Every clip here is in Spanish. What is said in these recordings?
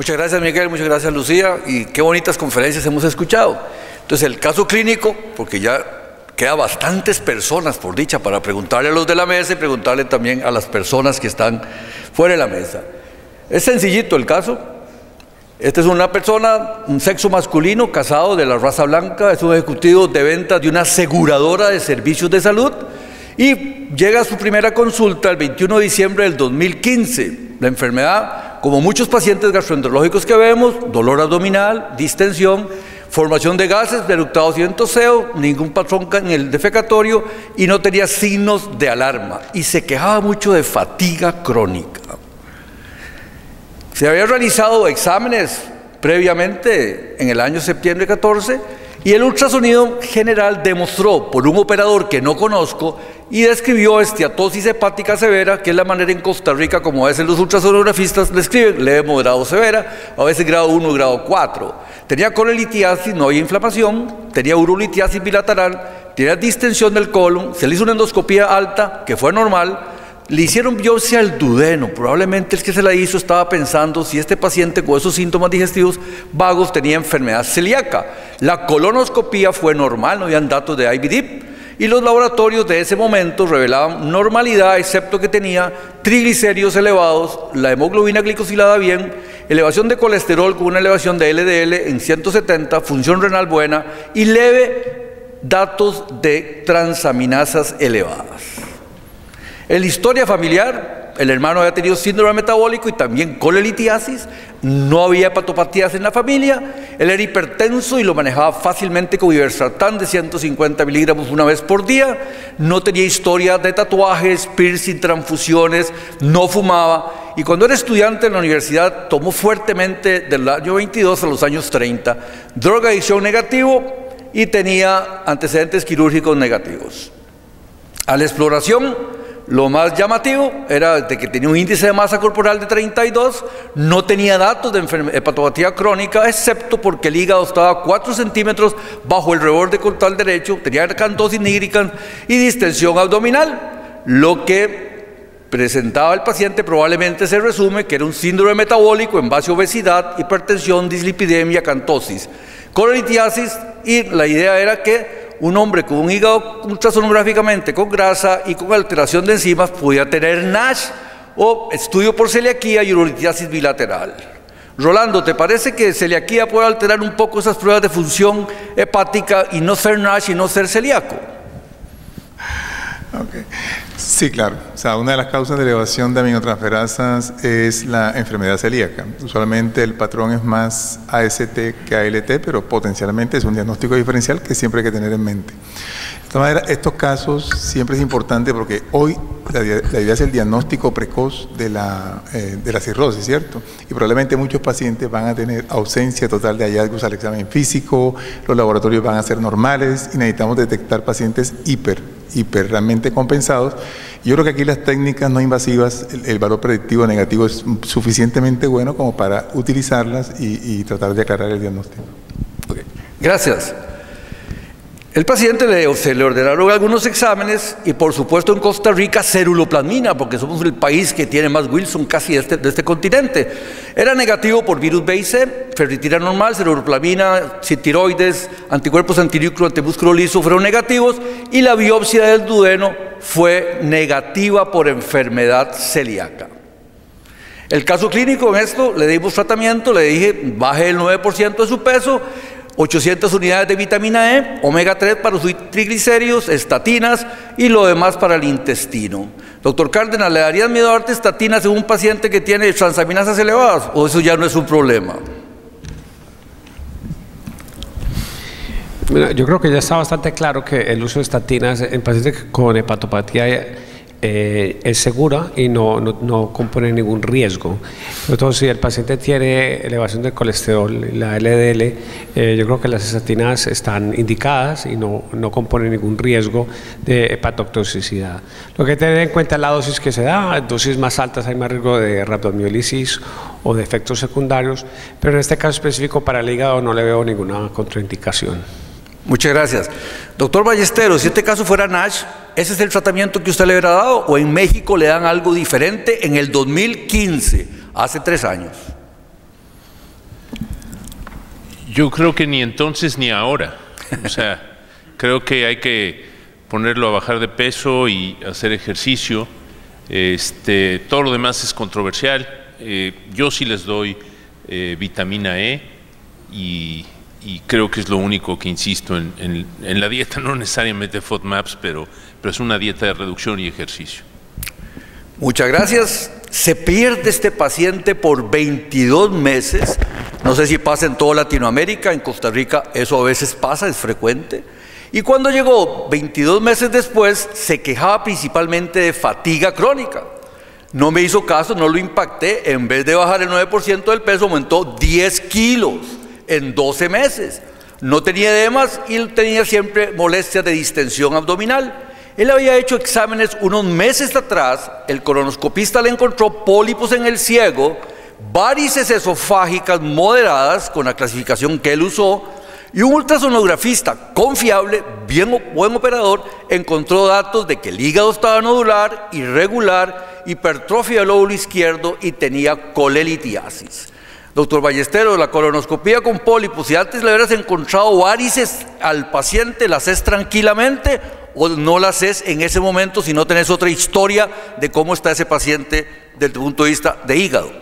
Muchas gracias, Miguel, muchas gracias, Lucía, y qué bonitas conferencias hemos escuchado. Entonces, el caso clínico, porque ya queda bastantes personas, por dicha, para preguntarle a los de la mesa y preguntarle también a las personas que están fuera de la mesa. Es sencillito el caso. Esta es una persona, un sexo masculino, casado, de la raza blanca, es un ejecutivo de ventas de una aseguradora de servicios de salud y llega a su primera consulta el 21 de diciembre del 2015. La enfermedad, como muchos pacientes gastroenterológicos que vemos, dolor abdominal, distensión, formación de gases, eructados y entoseo, ningún patrón en el defecatorio y no tenía signos de alarma y se quejaba mucho de fatiga crónica. Se había realizado exámenes previamente en el año septiembre 14 y el ultrasonido general demostró por un operador que no conozco y describió esteatosis hepática severa, que es la manera en Costa Rica como a veces los ultrasonografistas le escriben, leve, moderado, severa, a veces grado 1, grado 4. Tenía colelitiasis, no había inflamación, tenía urolitiasis bilateral, tenía distensión del colon, se le hizo una endoscopía alta, que fue normal. Le hicieron biopsia al duodeno, probablemente el que se la hizo estaba pensando si este paciente con esos síntomas digestivos vagos tenía enfermedad celíaca. La colonoscopía fue normal, no habían datos de IBD y los laboratorios de ese momento revelaban normalidad, excepto que tenía triglicéridos elevados, la hemoglobina glicosilada bien, elevación de colesterol con una elevación de LDL en 170, función renal buena y leve datos de transaminasas elevadas. En la historia familiar, el hermano había tenido síndrome metabólico y también colelitiasis, no había hepatopatías en la familia, él era hipertenso y lo manejaba fácilmente con iversartán de 150 miligramos una vez por día, no tenía historia de tatuajes, piercing, transfusiones, no fumaba y cuando era estudiante en la universidad tomó fuertemente del año 22 a los años 30, drogadicción negativo y tenía antecedentes quirúrgicos negativos. A la exploración, lo más llamativo era de que tenía un índice de masa corporal de 32, no tenía datos de hepatopatía crónica, excepto porque el hígado estaba 4 centímetros bajo el reborde cortal derecho, tenía acantosis nigricans y distensión abdominal, lo que presentaba el paciente probablemente se resume que era un síndrome metabólico en base a obesidad, hipertensión, dislipidemia, acantosis, colelitiasis y la idea era que un hombre con un hígado ultrasonográficamente con grasa y con alteración de enzimas podía tener NASH o estudio por celiaquía y urolitiasis bilateral. Rolando, ¿te parece que celiaquía puede alterar un poco esas pruebas de función hepática y no ser NASH y no ser celíaco? Okay. Sí, claro. O sea, una de las causas de elevación de aminotransferasas es la enfermedad celíaca. Usualmente el patrón es más AST que ALT, pero potencialmente es un diagnóstico diferencial que siempre hay que tener en mente. De todas maneras, estos casos siempre es importante porque hoy la idea es el diagnóstico precoz de la cirrosis, ¿cierto? Y probablemente muchos pacientes van a tener ausencia total de hallazgos al examen físico, los laboratorios van a ser normales y necesitamos detectar pacientes realmente compensados. Yo creo que aquí las técnicas no invasivas, el valor predictivo negativo es suficientemente bueno como para utilizarlas y tratar de aclarar el diagnóstico. Okay. Gracias. El paciente se le ordenaron algunos exámenes y por supuesto en Costa Rica ceruloplasmina, porque somos el país que tiene más Wilson casi de este continente. Era negativo por virus B y C, ferritina normal, ceruloplasmina, tiroides, anticuerpos antinúcleo, antimúsculo liso fueron negativos y la biopsia del duodeno fue negativa por enfermedad celíaca. El caso clínico en esto, le dimos tratamiento, le dije baje el 9% de su peso, 800 unidades de vitamina E, omega 3 para sus triglicéridos, estatinas y lo demás para el intestino. Doctor Cárdenas, ¿le darían miedo a darte estatinas en un paciente que tiene transaminasas elevadas o eso ya no es un problema? Yo creo que ya está bastante claro que el uso de estatinas en pacientes con hepatopatía es segura y no compone ningún riesgo. Entonces, si el paciente tiene elevación de colesterol, la LDL, yo creo que las estatinas están indicadas y no componen ningún riesgo de hepatotoxicidad. Lo que hay que tener en cuenta es la dosis que se da. En dosis más altas hay más riesgo de rhabdomiólisis o de efectos secundarios, pero en este caso específico para el hígado no le veo ninguna contraindicación. Muchas gracias. Doctor Ballesteros, si este caso fuera NASH, ¿ese es el tratamiento que usted le hubiera dado o en México le dan algo diferente en el 2015, hace 3 años? Yo creo que ni entonces ni ahora. O sea, creo que hay que ponerlo a bajar de peso y hacer ejercicio. Todo lo demás es controversial. Yo sí les doy vitamina E y creo que es lo único que insisto en la dieta, no necesariamente FODMAPs, pero es una dieta de reducción y ejercicio. Muchas gracias. Se pierde este paciente por 22 meses. No sé si pasa en toda Latinoamérica, en Costa Rica eso a veces pasa, es frecuente. Y cuando llegó 22 meses después, se quejaba principalmente de fatiga crónica. No me hizo caso, no lo impacté. En vez de bajar el 9% del peso, aumentó 10 kilos en 12 meses. No tenía edemas y tenía siempre molestias de distensión abdominal. Él había hecho exámenes unos meses atrás, el colonoscopista le encontró pólipos en el ciego, varices esofágicas moderadas con la clasificación que él usó, y un ultrasonografista confiable, buen operador, encontró datos de que el hígado estaba nodular, irregular, hipertrofia del lóbulo izquierdo y tenía colelitiasis. Doctor Ballesteros, la colonoscopía con pólipos, si antes le hubieras encontrado varices al paciente, ¿las haces tranquilamente o no las haces en ese momento si no tenés otra historia de cómo está ese paciente desde el punto de vista de hígado?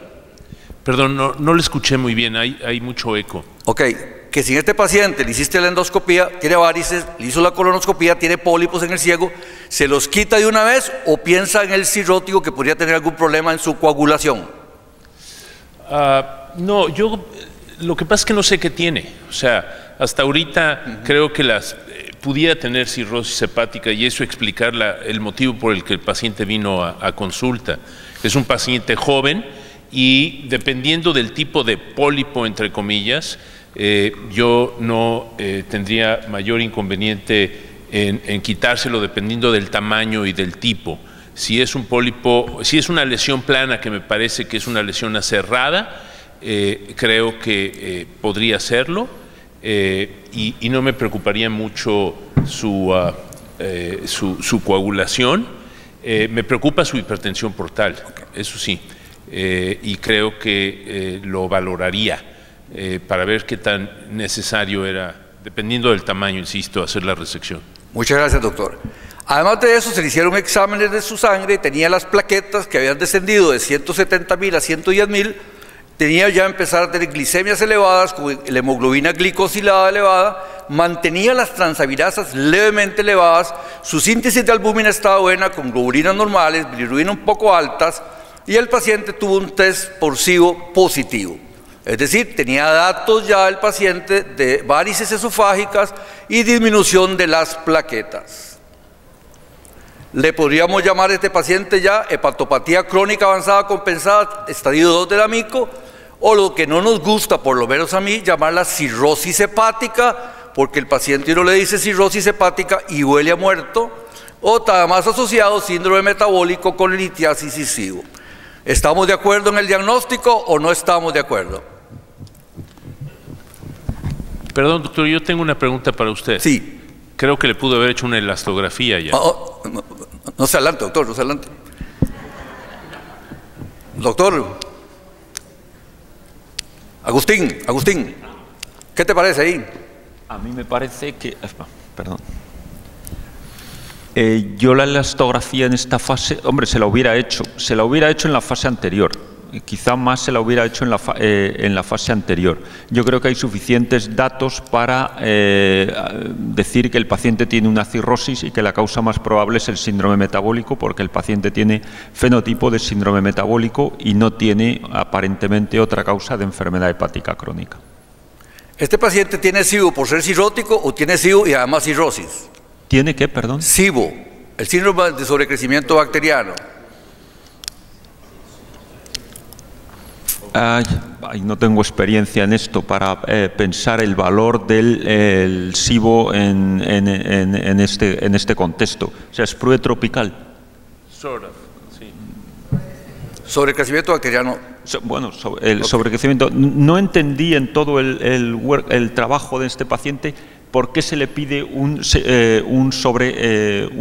Perdón, no lo escuché muy bien, hay mucho eco. Ok, que si este paciente le hiciste la endoscopía, tiene varices, le hizo la colonoscopía, tiene pólipos en el ciego, ¿se los quita de una vez o piensa en el cirrótico que podría tener algún problema en su coagulación? No, lo que pasa es que no sé qué tiene. O sea, hasta ahorita creo que pudiera tener cirrosis hepática y eso explicar el motivo por el que el paciente vino a consulta. Es un paciente joven y dependiendo del tipo de pólipo, entre comillas, yo no tendría mayor inconveniente en quitárselo dependiendo del tamaño y del tipo. Si es un pólipo, si es una lesión plana, que me parece que es una lesión aserrada, creo que podría serlo y no me preocuparía mucho su coagulación. Me preocupa su hipertensión portal, eso sí, y creo que lo valoraría para ver qué tan necesario era, dependiendo del tamaño, insisto, hacer la resección. Muchas gracias, doctor. Además de eso, se le hicieron exámenes de su sangre, tenía las plaquetas que habían descendido de 170.000 a 110.000, tenía ya empezar a tener glicemias elevadas, con la hemoglobina glicosilada elevada, mantenía las transaminasas levemente elevadas, su síntesis de albúmina estaba buena, con globulinas normales, bilirrubina un poco altas, y el paciente tuvo un test porcivo positivo. Es decir, tenía datos ya el paciente de varices esofágicas y disminución de las plaquetas. Le podríamos llamar a este paciente ya hepatopatía crónica avanzada compensada, estadio 2 del amico, o lo que no nos gusta, por lo menos a mí, llamarla cirrosis hepática, porque el paciente uno le dice cirrosis hepática y huele a muerto, o está más asociado síndrome metabólico con litiasis y SIBO. ¿Estamos de acuerdo en el diagnóstico o no estamos de acuerdo? Perdón, doctor, yo tengo una pregunta para usted. Sí. Creo que le pudo haber hecho una elastografía ya. No se adelante, doctor, no se adelante. Doctor. Agustín, ¿qué te parece ahí? A mí me parece que... Perdón. Yo la elastografía en esta fase, hombre, se la hubiera hecho en la fase anterior. Quizá más se la hubiera hecho en la fase anterior. Yo creo que hay suficientes datos para decir que el paciente tiene una cirrosis y que la causa más probable es el síndrome metabólico, porque el paciente tiene fenotipo de síndrome metabólico y no tiene aparentemente otra causa de enfermedad hepática crónica. ¿Este paciente tiene SIBO por ser cirrótico o tiene SIBO y además cirrosis? ¿Tiene qué, perdón? SIBO, el síndrome de sobrecrecimiento bacteriano. No tengo experiencia en esto para pensar el valor del SIBO en este contexto. O sea, es PRUE tropical. Sort of, sí. Sobrecrecimiento bacteriano. Bueno, el sobrecrecimiento. No entendí en todo el trabajo de este paciente por qué se le pide un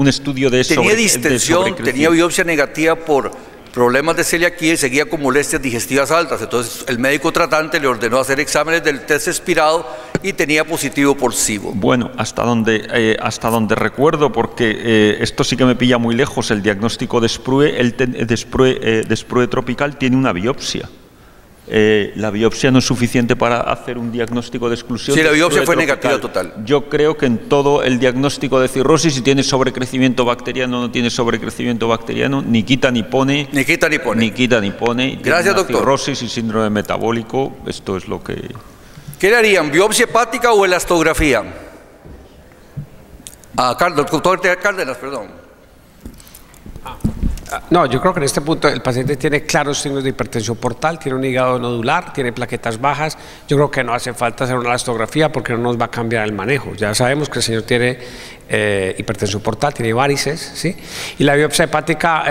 estudio de eso. Tenía distensión, tenía biopsia negativa por problemas de celiaquía y seguía con molestias digestivas altas. Entonces el médico tratante le ordenó hacer exámenes del test expirado y tenía positivo por SIBO. Bueno, hasta donde recuerdo, porque esto sí que me pilla muy lejos, el diagnóstico de Sprue, de Sprue tropical tiene una biopsia. La biopsia no es suficiente para hacer un diagnóstico de exclusión. Sí, la biopsia fue tropical. negativa total. Yo creo que en todo el diagnóstico de cirrosis, si tiene sobrecrecimiento bacteriano o no tiene sobrecrecimiento bacteriano, ni quita ni pone. Ni quita ni pone. Ni quita ni pone. Gracias, doctor. Cirrosis y síndrome metabólico, esto es lo que... ¿Qué le harían? ¿Biopsia hepática o elastografía? Doctor Cárdenas, perdón. No, yo creo que en este punto el paciente tiene claros signos de hipertensión portal, tiene un hígado nodular, tiene plaquetas bajas. Yo creo que no hace falta hacer una elastografía porque no nos va a cambiar el manejo. Ya sabemos que el señor tiene hipertensión portal, tiene varices, ¿sí? Y la biopsia hepática,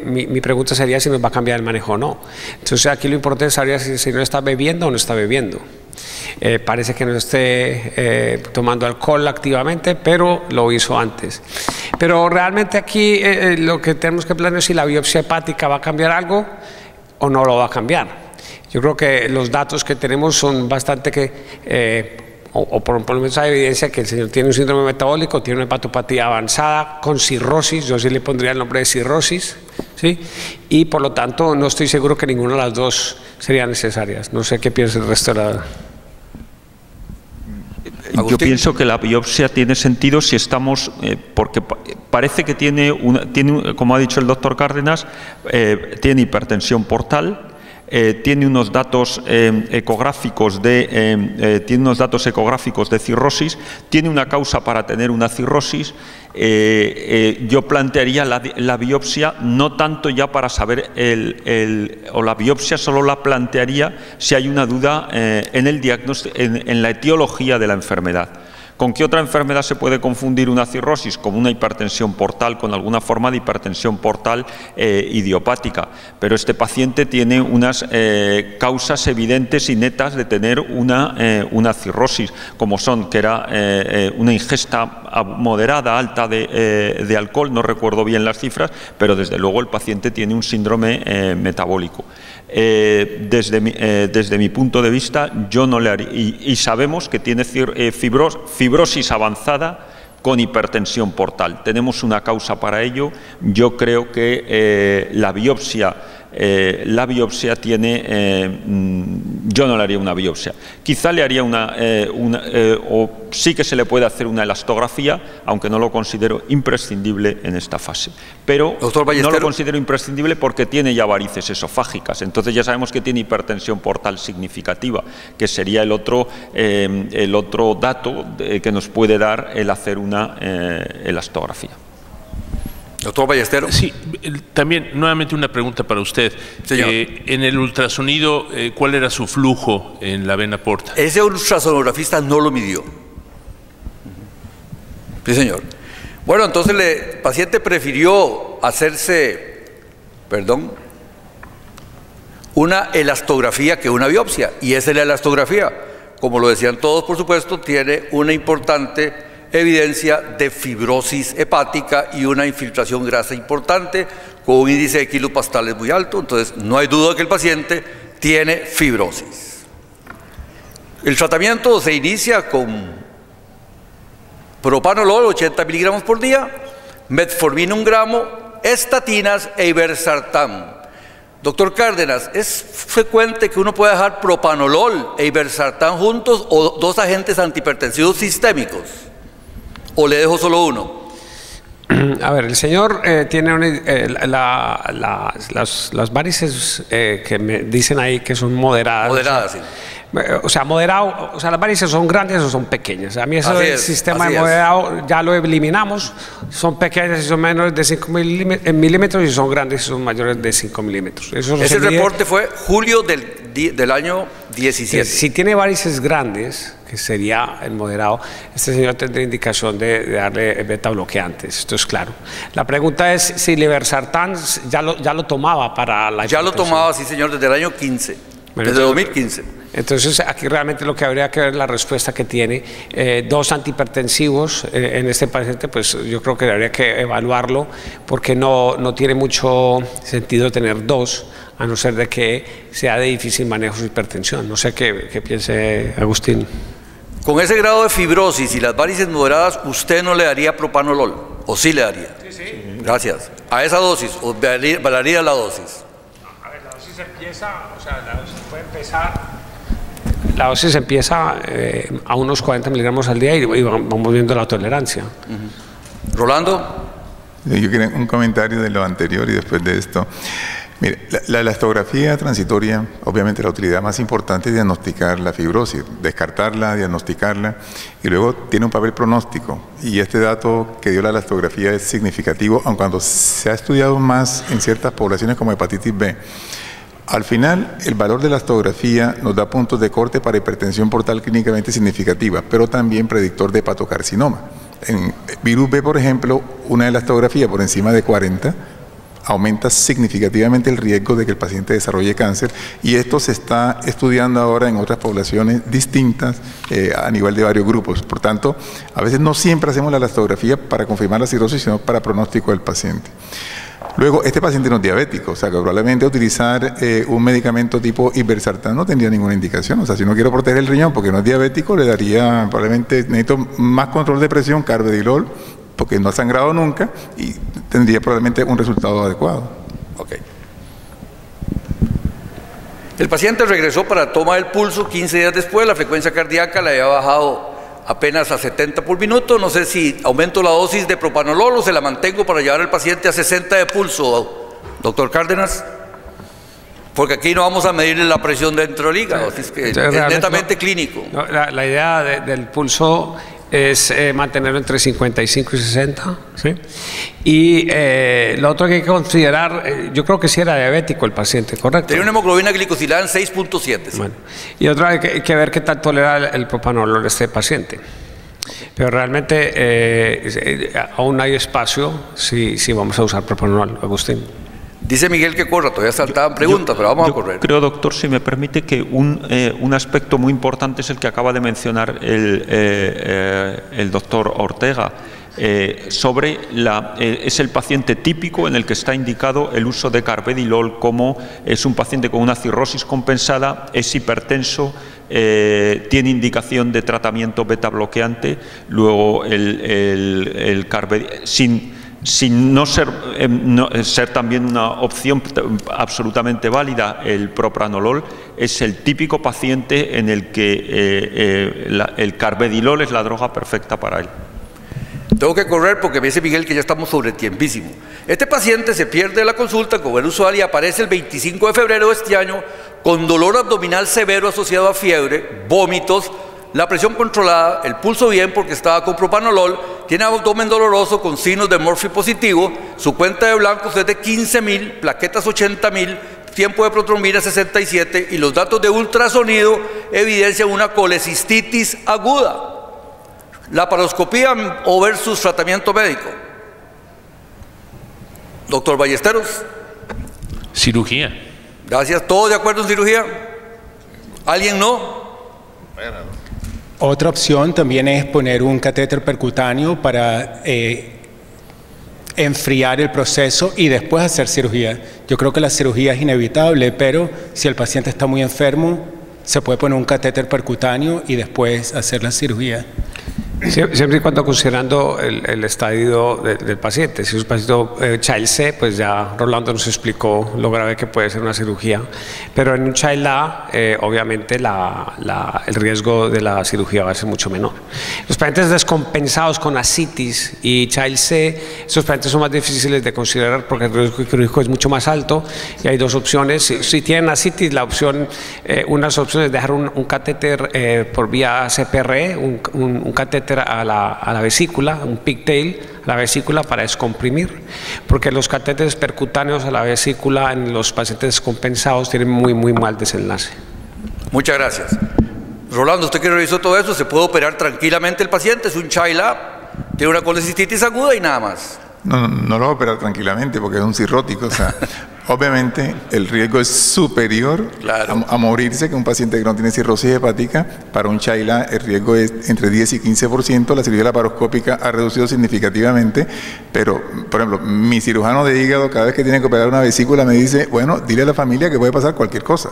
mi pregunta sería si nos va a cambiar el manejo o no. Entonces aquí lo importante es saber si el señor está bebiendo o no está bebiendo. Parece que no esté tomando alcohol activamente, pero lo hizo antes. Pero realmente aquí lo que tenemos que planear es si la biopsia hepática va a cambiar algo o no lo va a cambiar. Yo creo que los datos que tenemos son bastante o por lo menos hay evidencia que el señor tiene un síndrome metabólico, tiene una hepatopatía avanzada con cirrosis, yo sí le pondría el nombre de cirrosis, ¿sí? Y por lo tanto no estoy seguro que ninguna de las dos serían necesarias. No sé qué piensa el resto de la... Yo pienso que la biopsia tiene sentido si estamos, porque parece que tiene, como ha dicho el doctor Cárdenas, tiene hipertensión portal, tiene unos datos ecográficos de cirrosis, tiene una causa para tener una cirrosis. Yo plantearía la biopsia no tanto ya para saber o la biopsia solo la plantearía si hay una duda en el diagnóstico, en la etiología de la enfermedad. ¿Con qué otra enfermedad se puede confundir una cirrosis? Con una hipertensión portal, con alguna forma de hipertensión portal idiopática. Pero este paciente tiene unas causas evidentes y netas de tener una cirrosis, como son que era una ingesta moderada, alta de alcohol, no recuerdo bien las cifras, pero desde luego el paciente tiene un síndrome metabólico. Desde mi punto de vista, yo no le haría, y sabemos que tiene fibrosis avanzada con hipertensión portal. Tenemos una causa para ello. Yo creo que la biopsia tiene, yo no le haría una biopsia. Quizá le haría o sí que se le puede hacer una elastografía, aunque no lo considero imprescindible en esta fase. Pero no lo considero imprescindible porque tiene ya varices esofágicas. Entonces ya sabemos que tiene hipertensión portal significativa, que sería el otro dato que nos puede dar el hacer una elastografía. Doctor Ballestero. Sí, también nuevamente una pregunta para usted. Señor. En el ultrasonido, ¿cuál era su flujo en la vena porta? Ese ultrasonografista no lo midió. Sí, señor. Bueno, entonces el paciente prefirió hacerse, una elastografía que una biopsia. Y esa es la elastografía. Como lo decían todos, por supuesto, tiene una importante evidencia de fibrosis hepática y una infiltración grasa importante con un índice de kilopascales muy alto. Entonces no hay duda que el paciente tiene fibrosis. El tratamiento se inicia con propanolol 80 miligramos por día, metformina 1 gramo, estatinas e irbesartán. Doctor Cárdenas, ¿es frecuente que uno pueda dejar propanolol e irbesartán juntos o dos agentes antihipertensivos sistémicos? ¿O le dejo solo uno? A ver, el señor tiene las varices que me dicen ahí que son moderadas. Moderadas, sí. O sea, moderado, o sea, las varices son grandes o son pequeñas. A mí eso del sistema de moderado ya lo eliminamos. Son pequeñas y son menores de 5 milímetros y son grandes y son mayores de 5 milímetros. Ese reporte fue julio del año 17. Si tiene varices grandes, que sería el moderado, este señor tendría indicación de darle beta bloqueantes, esto es claro. La pregunta es si el irbesartán ya lo tomaba para la hipertensión. Ya lo tomaba, sí señor, desde el año 15, desde 2015. Entonces aquí realmente lo que habría que ver la respuesta que tiene. Dos antihipertensivos en este paciente, pues yo creo que habría que evaluarlo porque no tiene mucho sentido tener dos, a no ser de que sea de difícil manejo su hipertensión. No sé qué piense Agustín. Con ese grado de fibrosis y las varices moderadas, ¿usted no le daría propanolol? ¿O sí le daría? Sí. Gracias. ¿A esa dosis o variaría la dosis? A ver, la dosis empieza, o sea, la dosis puede empezar. La dosis empieza a unos 40 miligramos al día y vamos viendo la tolerancia. Rolando. Yo quería un comentario de lo anterior y después de esto. Mire, la elastografía transitoria, obviamente la utilidad más importante es diagnosticar la fibrosis, descartarla, diagnosticarla, y luego tiene un papel pronóstico. Y este dato que dio la elastografía es significativo, aun cuando se ha estudiado más en ciertas poblaciones como hepatitis B. Al final, el valor de la elastografía nos da puntos de corte para hipertensión portal clínicamente significativa, pero también predictor de hepatocarcinoma. En virus B, por ejemplo, una elastografía por encima de 40 aumenta significativamente el riesgo de que el paciente desarrolle cáncer, y esto se está estudiando ahora en otras poblaciones distintas a nivel de varios grupos. Por tanto, a veces no siempre hacemos la elastografía para confirmar la cirrosis, sino para pronóstico del paciente. Luego, este paciente no es diabético, o sea que probablemente utilizar un medicamento tipo irbesartán no tendría ninguna indicación. O sea, si no quiero proteger el riñón porque no es diabético, le daría, probablemente necesito más control de presión, carvedilol, porque no ha sangrado nunca y tendría probablemente un resultado adecuado. Ok. El paciente regresó para toma del pulso 15 días después, la frecuencia cardíaca le había bajado apenas a 70 por minuto. No sé si aumento la dosis de propanolol o se la mantengo para llevar al paciente a 60 de pulso, doctor Cárdenas, porque aquí no vamos a medir la presión dentro del hígado, así es que es netamente clínico. No, la idea del pulso es mantenerlo entre 55 y 60, ¿sí? Y lo otro que hay que considerar, yo creo que sí era diabético el paciente, ¿correcto? Tenía una hemoglobina glicosilada en 6.7. Sí. Bueno, y otra hay que ver qué tal tolera el propanolol este paciente. Pero realmente aún hay espacio si vamos a usar propanolol, Agustín. Dice Miguel que corra, todavía saltaban preguntas, pero vamos a correr. Creo, doctor, si me permite, que un aspecto muy importante es el que acaba de mencionar el doctor Ortega. Es el paciente típico en el que está indicado el uso de carvedilol, como es un paciente con una cirrosis compensada, es hipertenso, tiene indicación de tratamiento beta bloqueante, luego el carvedilol, sin no ser también una opción absolutamente válida, el propranolol es el típico paciente en el que el carvedilol es la droga perfecta para él. Tengo que correr porque me dice Miguel que ya estamos sobre tiempísimo. Este paciente se pierde la consulta como era usual y aparece el 25 de febrero de este año con dolor abdominal severo asociado a fiebre, vómitos, la presión controlada, el pulso bien porque estaba con propanolol, tiene abdomen doloroso con signos de Murphy positivo, su cuenta de blancos es de 15.000, plaquetas 80.000, tiempo de protrombina 67 y los datos de ultrasonido evidencian una colecistitis aguda. Laparoscopía o versus tratamiento médico. Doctor Ballesteros. Cirugía. Gracias. ¿Todos de acuerdo en cirugía? ¿Alguien no? Otra opción también es poner un catéter percutáneo para enfriar el proceso y después hacer cirugía. Yo creo que la cirugía es inevitable, pero si el paciente está muy enfermo, se puede poner un catéter percutáneo y después hacer la cirugía. Siempre y cuando considerando el estadio del paciente. Si es un paciente Child C, pues ya Rolando nos explicó lo grave que puede ser una cirugía. Pero en un Child A, obviamente el riesgo de la cirugía va a ser mucho menor. Los pacientes descompensados con ascitis y Child C, esos pacientes son más difíciles de considerar porque el riesgo quirúrgico es mucho más alto y hay dos opciones. Si tienen ascitis, unas opciones es dejar un catéter por vía CPRE, un catéter a la vesícula, un pigtail a la vesícula para descomprimir, porque los catéteres percutáneos a la vesícula en los pacientes descompensados tienen muy mal desenlace. Muchas gracias. Rolando, usted que revisó todo eso, ¿se puede operar tranquilamente el paciente? Es un Child A, tiene una colecistitis aguda y nada más. No lo va a operar tranquilamente porque es un cirrótico, o sea, obviamente el riesgo es superior a morirse que un paciente que no tiene cirrosis hepática. Para un Child A el riesgo es entre 10 y 15%, la cirugía laparoscópica ha reducido significativamente, pero, por ejemplo, mi cirujano de hígado cada vez que tiene que operar una vesícula me dice, bueno, dile a la familia que puede pasar cualquier cosa.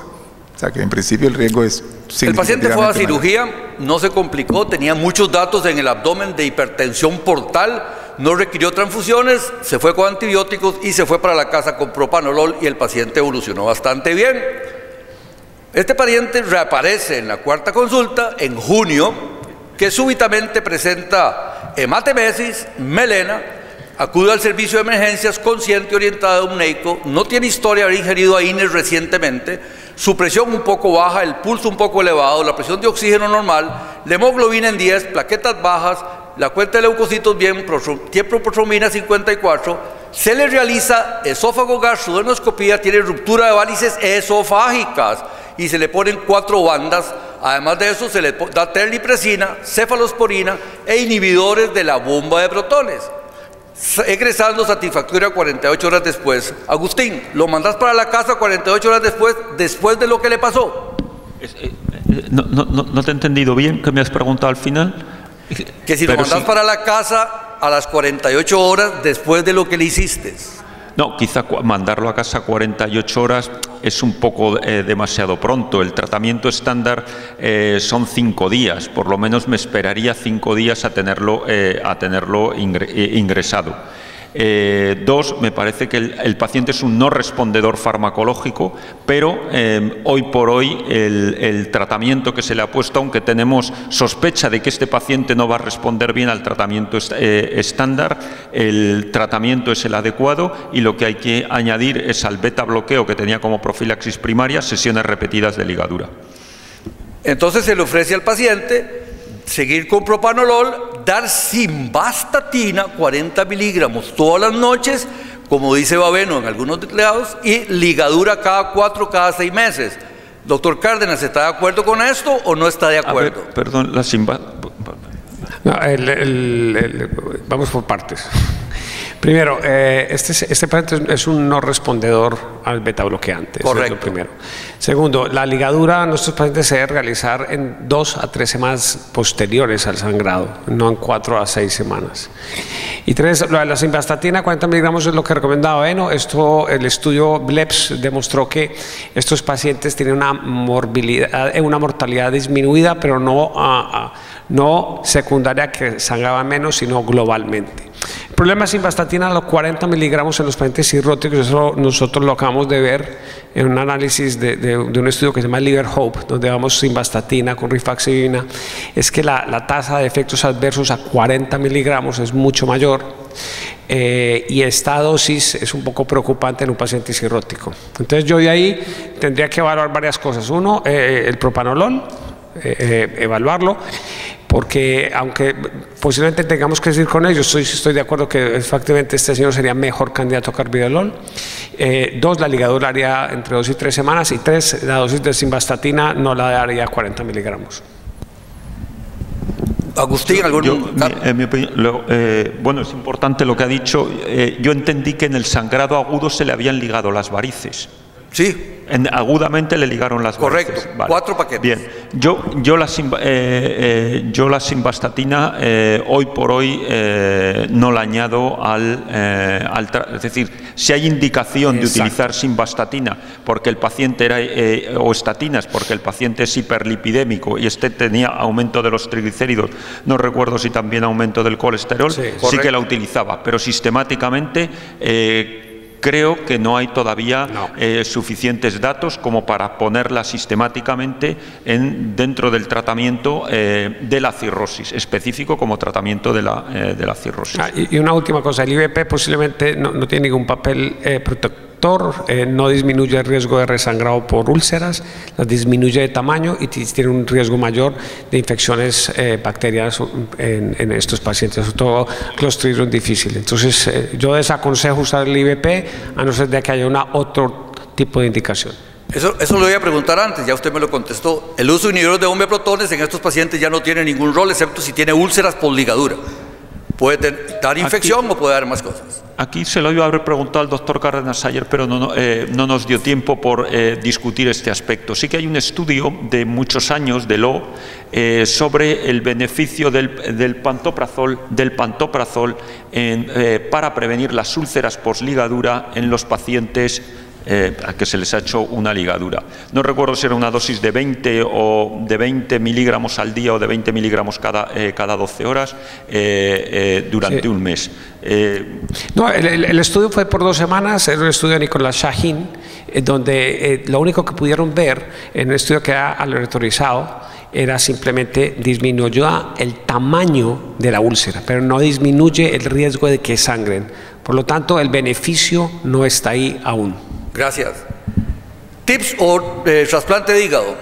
O sea que en principio el riesgo es El paciente fue a significativamente cirugía, no se complicó, tenía muchos datos en el abdomen de hipertensión portal, no requirió transfusiones, se fue con antibióticos y se fue para la casa con propanolol y el paciente evolucionó bastante bien. Este paciente reaparece en la cuarta consulta en junio, que súbitamente presenta hematemesis, melena, acude al servicio de emergencias consciente orientado a un médico, no tiene historia de haber ingerido AINES recientemente, su presión un poco baja, el pulso un poco elevado, la presión de oxígeno normal, la hemoglobina en 10, plaquetas bajas, la cuenta de leucocitos bien, tiemproprotomina 54, se le realiza esófago gastroendoscopía, tiene ruptura de válices esofágicas y se le ponen 4 bandas. Además de eso, se le da terlipresina, cefalosporina e inhibidores de la bomba de protones, egresando satisfactoria 48 horas después. Agustín, ¿lo mandas para la casa 48 horas después de lo que le pasó? No te he entendido bien, ¿qué me has preguntado al final? Que si lo mandas para la casa a las 48 horas después de lo que le hiciste. No, quizá mandarlo a casa 48 horas es un poco demasiado pronto. El tratamiento estándar son 5 días, por lo menos me esperaría 5 días a tenerlo ingresado. 2, me parece que el paciente es un no respondedor farmacológico, pero hoy por hoy el tratamiento que se le ha puesto, aunque tenemos sospecha de que este paciente no va a responder bien al tratamiento estándar, el tratamiento es el adecuado y lo que hay que añadir es al beta bloqueo que tenía como profilaxis primaria sesiones repetidas de ligadura. Entonces se le ofrece al paciente seguir con propanolol, dar simvastatina 40 miligramos todas las noches, como dice Baveno en algunos lados, y ligadura cada 4, cada 6 meses. Doctor Cárdenas, ¿está de acuerdo con esto o no está de acuerdo? Ver, perdón, la no, vamos por partes. Primero, este paciente es un no respondedor al beta bloqueante. Correcto. Eso es lo primero. Segundo, la ligadura a nuestros pacientes se debe realizar en 2 a 3 semanas posteriores al sangrado, no en 4 a 6 semanas. Y 3, lo de la simvastatina, 40 miligramos es lo que recomendaba Beno. El estudio BLEPS demostró que estos pacientes tienen una mortalidad disminuida, pero no secundaria que sangraba menos, sino globalmente. El problema de simvastatina, los 40 miligramos en los pacientes cirróticos, eso nosotros lo acabamos de ver en un análisis de un estudio que se llama Liver Hope, donde damos simvastatina con rifaximirina, es que la tasa de efectos adversos a 40 miligramos es mucho mayor y esta dosis es un poco preocupante en un paciente cirrótico. Entonces yo de ahí tendría que evaluar varias cosas. Uno, el propanolol, evaluarlo, porque aunque posiblemente tengamos que decir con ellos, estoy de acuerdo que efectivamente este señor sería mejor candidato a carvedilol. 2, la ligadura haría entre 2 y 3 semanas, y 3, la dosis de simvastatina no la daría 40 miligramos. Agustín, en mi opinión, bueno, es importante lo que ha dicho. Yo entendí que en el sangrado agudo se le habían ligado las varices. Sí. Agudamente le ligaron las varices. Correcto, vale. 4 paquetes. Bien, yo la simvastatina hoy por hoy no la añado es decir, si hay indicación de utilizar simvastatina porque el paciente o estatinas porque el paciente es hiperlipidémico y tenía aumento de los triglicéridos, no recuerdo si también aumento del colesterol, sí que la utilizaba, pero sistemáticamente creo que no hay todavía suficientes datos como para ponerla sistemáticamente dentro del tratamiento de la cirrosis, específico como tratamiento de la cirrosis. Y una última cosa, el IVP posiblemente no tiene ningún papel protector, no disminuye el riesgo de resangrado por úlceras, las disminuye de tamaño y tiene un riesgo mayor de infecciones bacterianas en estos pacientes, sobre todo Clostridium difficile. Entonces, yo desaconsejo usar el IVP a no ser de que haya otro tipo de indicación. Eso lo voy a preguntar antes, ya usted me lo contestó. El uso de inhibidores de bomba de protones en estos pacientes ya no tiene ningún rol, excepto si tiene úlceras por ligadura. Puede dar infección o puede dar más cosas. Aquí se lo iba a haber preguntado al doctor Cárdenas ayer, pero no nos dio tiempo por discutir este aspecto. Sí que hay un estudio de muchos años de Lo sobre el beneficio del pantoprazol para prevenir las úlceras posligadura en los pacientes a que se les ha hecho una ligadura. No recuerdo si era una dosis de 20 miligramos al día o de 20 miligramos cada 12 horas durante un mes. No, el estudio fue por 2 semanas, era un estudio de Nicolás Shahin, donde lo único que pudieron ver en un estudio que ha aleatorizado era simplemente disminuyó el tamaño de la úlcera, pero no disminuye el riesgo de que sangren. Por lo tanto, el beneficio no está ahí aún. Gracias. Tips o trasplante de hígado.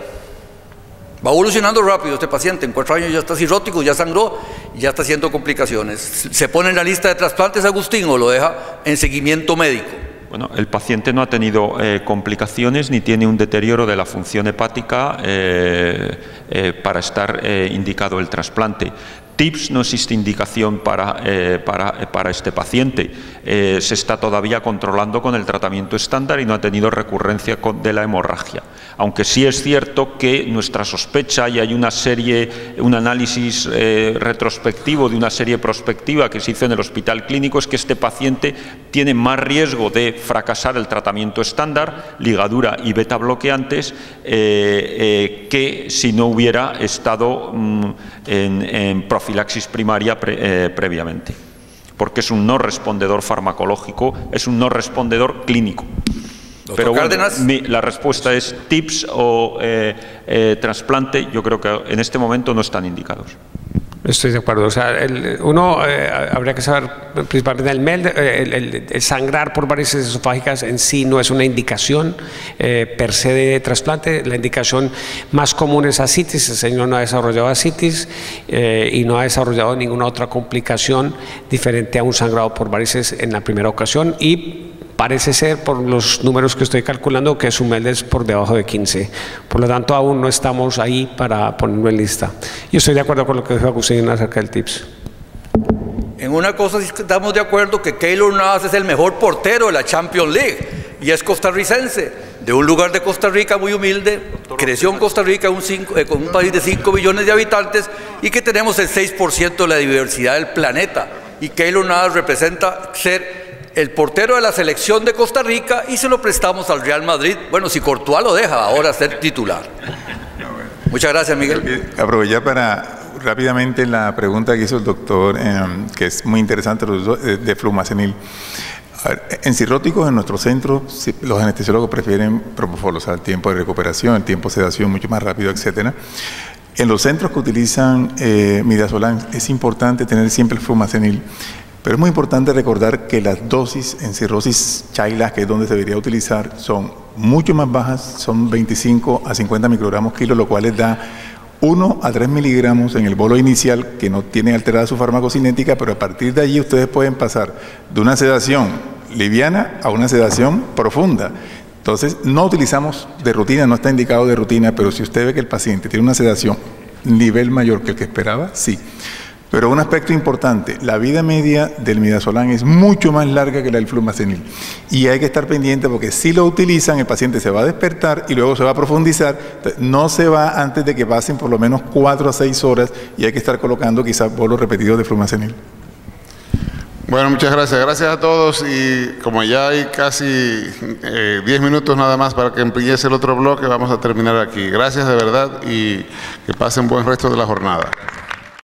Va evolucionando rápido este paciente, en 4 años ya está cirrótico, ya sangró, ya está haciendo complicaciones. ¿Se pone en la lista de trasplantes, Agustín, o lo deja en seguimiento médico? Bueno, el paciente no ha tenido complicaciones ni tiene un deterioro de la función hepática para estar indicado el trasplante. TIPS no existe indicación para este paciente. Se está todavía controlando con el tratamiento estándar y no ha tenido recurrencia de la hemorragia. Aunque sí es cierto que nuestra sospecha, y hay un análisis retrospectivo de una serie prospectiva que se hizo en el hospital clínico, es que este paciente tiene más riesgo de fracasar el tratamiento estándar, ligadura y beta bloqueantes, que si no hubiera estado en profilaxis primaria previamente, porque es un no respondedor farmacológico, es un no respondedor clínico. Pero bueno, la respuesta es TIPS o trasplante. Yo creo que en este momento no están indicados. Estoy de acuerdo. O sea, habría que saber principalmente el sangrar por varices esofágicas en sí no es una indicación per se de trasplante. La indicación más común es ascitis. El señor no ha desarrollado ascitis y no ha desarrollado ninguna otra complicación diferente a un sangrado por varices en la primera ocasión, y parece ser, por los números que estoy calculando, que su MELD es por debajo de 15. Por lo tanto, aún no estamos ahí para ponerlo en lista. Yo estoy de acuerdo con lo que dijo Agustín acerca del TIPS. En una cosa sí estamos de acuerdo, que Keylor Navas es el mejor portero de la Champions League y es costarricense, de un lugar de Costa Rica muy humilde, creció en Costa Rica, con un país de 5 millones de habitantes, y que tenemos el 6% de la diversidad del planeta. Y Keylor Navas representa ser el portero de la selección de Costa Rica y se lo prestamos al Real Madrid. Bueno, si Courtois lo deja ahora ser titular. Muchas gracias, Miguel. Aprovechar para rápidamente la pregunta que hizo el doctor, que es muy interesante, de flumacenil. En cirróticos, en nuestro centro, los anestesiólogos prefieren propofol, o sea, el tiempo de recuperación, el tiempo de sedación mucho más rápido, etcétera. En los centros que utilizan midazolam es importante tener siempre el flumacenil. Pero es muy importante recordar que las dosis en cirrosis Chagas, que es donde se debería utilizar, son mucho más bajas, son 25 a 50 microgramos kilo, lo cual les da 1 a 3 miligramos en el bolo inicial, que no tiene alterada su farmacocinética, pero a partir de allí ustedes pueden pasar de una sedación liviana a una sedación profunda. Entonces, no utilizamos de rutina, no está indicado de rutina, pero si usted ve que el paciente tiene una sedación nivel mayor que el que esperaba, sí. Pero un aspecto importante, la vida media del midazolam es mucho más larga que la del flumacenil. Y hay que estar pendiente porque si lo utilizan, el paciente se va a despertar y luego se va a profundizar. No se va antes de que pasen por lo menos 4 a 6 horas y hay que estar colocando quizás bolos repetidos de flumacenil. Bueno, muchas gracias. Gracias a todos, y como ya hay casi 10 minutos nada más para que empiece el otro bloque, vamos a terminar aquí. Gracias de verdad y que pasen buen resto de la jornada.